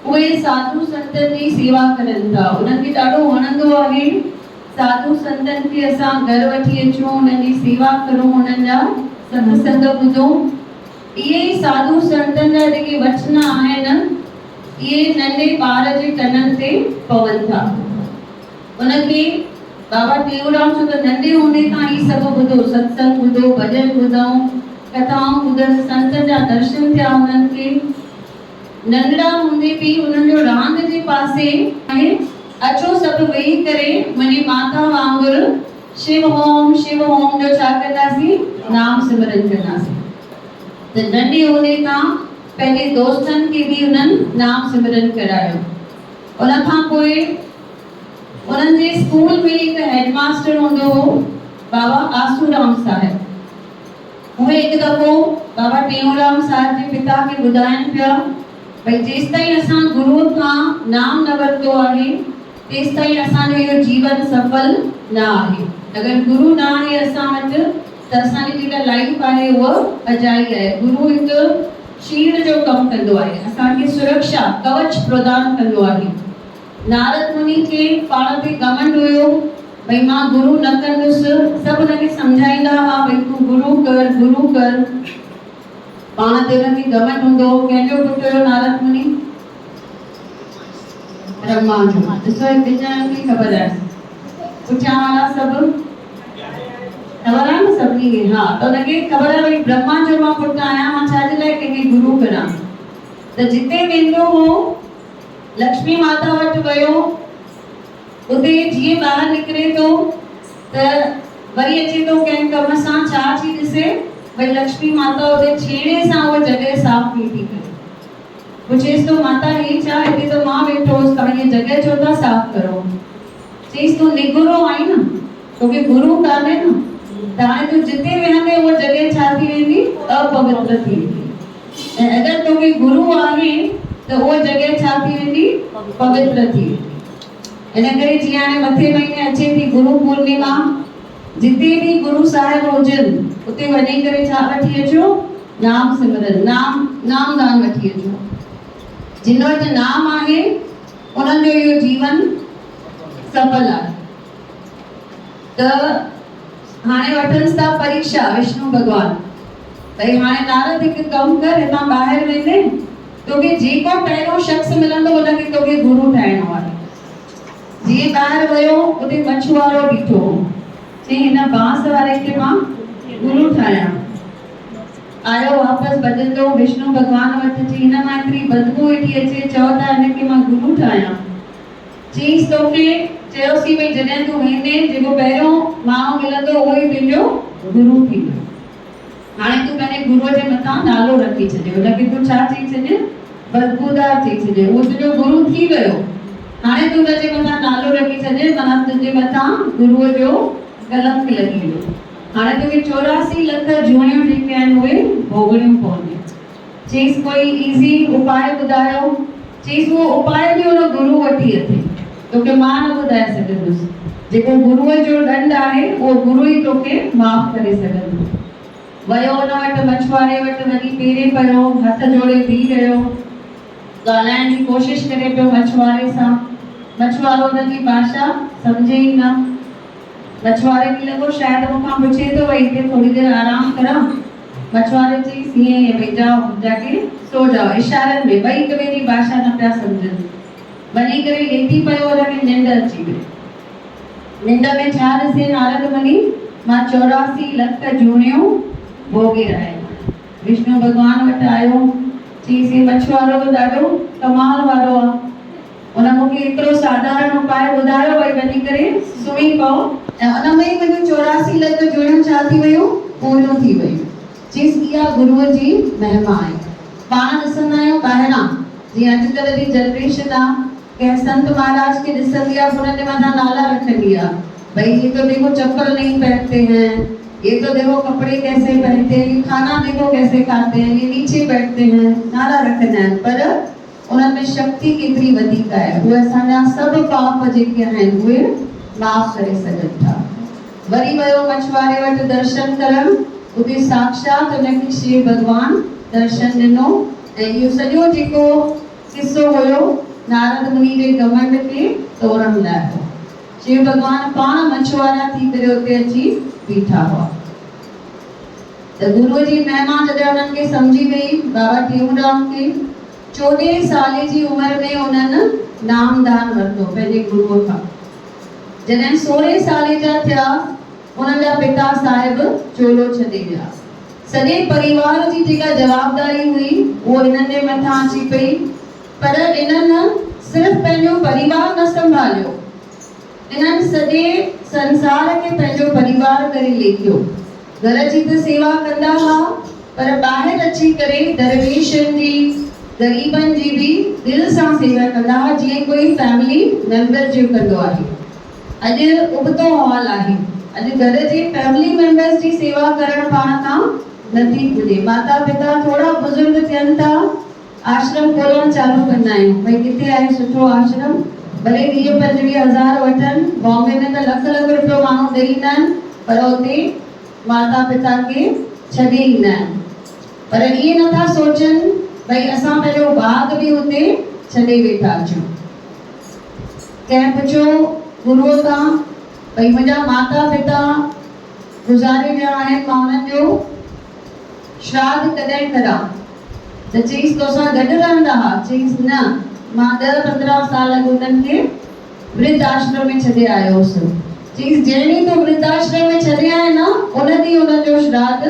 उहे साधु संतन जी सेवा करनि था। उन्हनि खे ॾाढो वणंदो आहे साधु संतन खे असां घर वठी अचूं, उन्हनि जी सेवा करूं, उन्हनि जा सत्संग ॿुधूं। इहे साधु संतन जा जेके वचन आहिनि इहे नंढे ॿार जे कननि ते पवनि था। उनखे बाबा टेऊंराम चयो त नंढे हूंदे खां ही सभु ॿुधो, सत्संग ॿुधो, भॼन ॿुधऊं, कथाऊं ॿुधनि, संतनि जा दर्शन थिया उन्हनि खे। नंढड़ा हूंदे बि उन्हनि जो रांदि जे पासे आहे, अचो सभु वेही करे मुंहिंजी माता वांगुरु शिव ओम जो छा कंदासीं, नाम सिमरन कंदासीं। त नंढे हूंदे खां पंहिंजे दोस्तनि खे बि उन्हनि नाम सिमरन करायो। उन खां पोइ उन्हनि जे स्कूल में हिकु हेडमास्टर हूंदो हो बाबा आसूराम साहिब। उहे हिकु दफ़ो बाबा टेऊंराम साहिब जे पिता खे ॿुधाइनि पिया भई जेसिताईं असां गुरूअ खां नाम न वरितो आहे तेसिताईं असांजो इहो जीवन सफल न आहे। अगरि गुरू न आहे असां वटि त असांजी जेका लाइफ आहे उहा अजाई आहे। गुरू हिकु शील्ड जो कमु कंदो आहे, असांखे सुरक्षा कवच प्रदान कंदो आहे। नारद मुनि खे पाण ते घमंड हुयो भई मां गुरू न कंदुसि, सभु हुनखे सम्झाईंदा हुआ भई तूं गुरू कर, गुरू कर। पाण ते हुनखे घमंड हूंदो। कंहिंजो पुटु हुयो नारद मुनि? ब्रह्मा जो। ॾिसो हिते ॼणनि खे ख़बर आहे, पुठियां वारा सभु ख़बर आहे न सभिनी खे। हा, त हुनखे ख़बर आहे भई ब्रह्मा जो मां पुटु आहियां, मां छाजे लाइ कंहिंखे गुरू करां। त जिते वेंदो हो लक्ष्मी माता वटि वियो, उते जीअं ॿाहिरि निकिरे थो त वरी अचे थो कंहिं कम सां, छा थी ॾिसे भई लक्ष्मी माता उते छेड़े सां उहा जॻह साफ़ थी करे पुछेसि थो माता हे छा, हिते त मां वेठो हुअसि, तव्हां इहा जॻह छो था साफ़ करो। चईसि तूं निगुरो आई न, तोखे गुरू कान्हे न, त हाणे तूं जिते वेहंदे उहा जॻह छा थी वेंदी, अपवित्र थी वेंदी। ऐं अगरि तोखे गुरू आहे त उहा जॻह छा थी वेंदी, पवित्र थी वेंदी। इन करे जीअं हाणे मथे महीने अचे थी गुरू पूर्णिमा, जिते बि गुरू साहिब हुजनि उते वञी करे छा वठी अचो, नाम सिमरन, नामदान वठी अचो। जिन वटि नाम आहे उन्हनि जो इहो जीवन सफल आहे। त हाणे वठनि था परीक्षा विष्णु भॻवान भई हाणे नारद हिकु कमु कर, हितां ॿाहिरि वेंदे तोखे जेको पहिरियों शख़्स मिलंदो उनखे तोखे गुरू ठाहिणो आहे। जीअं ॿाहिरि वियो उते मछुआरो बीठो, चई हिन बांस वारे खे मां गुरू ठाहियां। आयो वापसि भॼंदो विष्णु भॻवान वटि, चई हिन मां हिकिड़ी बदबू वेठी अचे, चओ था हिनखे मां गुरू ठाहियां। चईसि तोखे चयोसीं भई जॾहिं तूं वेंदे जेको पहिरियों माण्हू मिलंदो उहो ई तुंहिंजो गुरू थींदो। हाणे तूं पंहिंजे गुरूअ जे मथां नालो रखी छॾियो, हुनखे तूं छा चई छॾ, बदबूदार चई छॾ, उहो तुंहिंजो गुरू थी वियो। हाणे तूं हुनजे मथां नालो रखी छॾ, माना तुंहिंजे मथां गुरूअ जो कलंक लॻी वियो। हाणे तोखे 84 लख जूणियूं जेके आहिनि उहे भोगणियूं पवंदियूं। चईसि कोई ईज़ी उपाय ॿुधायो। चईसि उहो उपाय बि हुन गुरू वटि अचे, तोखे मां न ॿुधाए सघंदुसि। जेको गुरूअ जो दंड आहे उहो गुरू ई तोखे माफ़ करे सघंदो। वियो हुन वटि मछुआरे वटि, वञी पेरे पियो, हथ जोड़े बीह रहियो, ॻाल्हाइण जी कोशिशि करे पियो मछुआरे सां। मछुआरो हुनजी भाषा सम्झे ई न। मछुआरे खे लॻो शायदि मूंखां पुछे थो भई हिते थोड़ी देरि आराम करां। मछुआरे चईसि हीअं भई जाओ जाके सो जाओ, इशारनि में, ॿई हिक ॿिए जी भाषा न पिया सम्झनि। वञी करे लेटी पियो, हुनखे निंड अची वई। निंड में छा ॾिसे नारद मुनि, मां 84 लख जूणियूं भोगे रहिया। विष्णु भॻवान वटि आयो, चईसि मछुआरो त ॾाढो कमाल वारो आहे, उन मूंखे हिकिड़ो साधारण उपाय ॿुधायो भई वञी करे सुम्ही पओ ऐं उन में ई मुंहिंजूं 84 लख जूणियूं छा थी वियूं, पूरियूं थी वियूं। चईसि इहा गुरूअ जी महिमा आहे। पाण ॾिसंदा आहियूं ॿाहिरां जीअं अॼुकल्ह जी जनरेशन आहे, कंहिं संत महाराज खे ॾिसंदी आहे हुन जे मथां नाला रखंदी आहे भई ये तो देखो चप्पल नहीं पहनते हैं, ये तो देखो कपड़े कैसे पहनते हैं, ये खाना देखो कैसे खाते हैं, ये नीचे बैठते हैं, नाला रखंदा आहिनि। पर उनमें शक्ति केतिरी वधीक आहे, उहे असांजा सभु पाप जेके आहिनि उहे माफ़ करे सघनि था। वरी वियो मछुआरे वटि दर्शन करणु, उते साक्षात उनखे शिव भॻवान दर्शन ॾिनो ऐं इहो सॼो जेको किस्सो हुयो नारद मुनि जे घमंड खे तोड़ण लाइ हो। शिव भगवान पाण मछुआरा थी करे उते अची बीठा हुआ। त गुरुअ जी महिमा जॾहिं उन्हनि खे समझी वई बाबा टेऊंराम खे 14 साल जी उम्र में उन्हनि नामदान वरितो पंहिंजे गुरुअ खां। जॾहिं 16 साल जा थिया उन्हनि जा पिता साहिब चोलो छॾे विया। सॼे परिवार जी जेका जवाबदारी हुई उहो इन्हनि जे मथां अची पई, पर इन्हनि सिर्फ़ पंहिंजो परिवार न संभालियो, इन्हनि सॼे संसार खे पंहिंजो परिवार करे लेखियो। घर जी त सेवा कंदा हुआ, पर ॿाहिरि अची करे दरवेशनि जी, ग़रीबनि जी बि दिलि सां सेवा कंदा हुआ, जीअं कोई फैमिली मेंबर जो कंदो आहे। अॼु उबतो हाल आहे, अॼु घर जे फैमिली मेंबर्स जी सेवा करण पाण खां नथी पुॼे। माता पिता थोड़ा बुजुर्ग थियनि था, आश्रम खोलण चालू कंदा आहियूं, भई किथे आहे सुठो आश्रम, भले 20-25 हज़ार वठनि, बॉम्बे में त लख लख रुपयो माण्हू ॾेई ईंदा आहिनि, पर उते माता पिता खे छॾे ईंदा आहिनि। पर इहे नथा सोचनि भई असां पंहिंजो बाग बि उते छॾे वेठा अचूं। कंहिं पुछियो गुरुअ खां भई मुंहिंजा माता पिता गुज़ारे विया आहिनि, मां उन्हनि जो श्राद्ध कॾहिं करां? त चईंसि तोसां गॾु रहंदा हुआ? चईंसि न, मां 10-15 साल अॻु उन्हनि खे वृद्ध आश्रम में छॾे आयो हुउसि। चईंसि जंहिं ॾींहुं तूं वृद्ध आश्रम में छॾे आए न, उन ॾींहुं उन्हनि जो श्राद्ध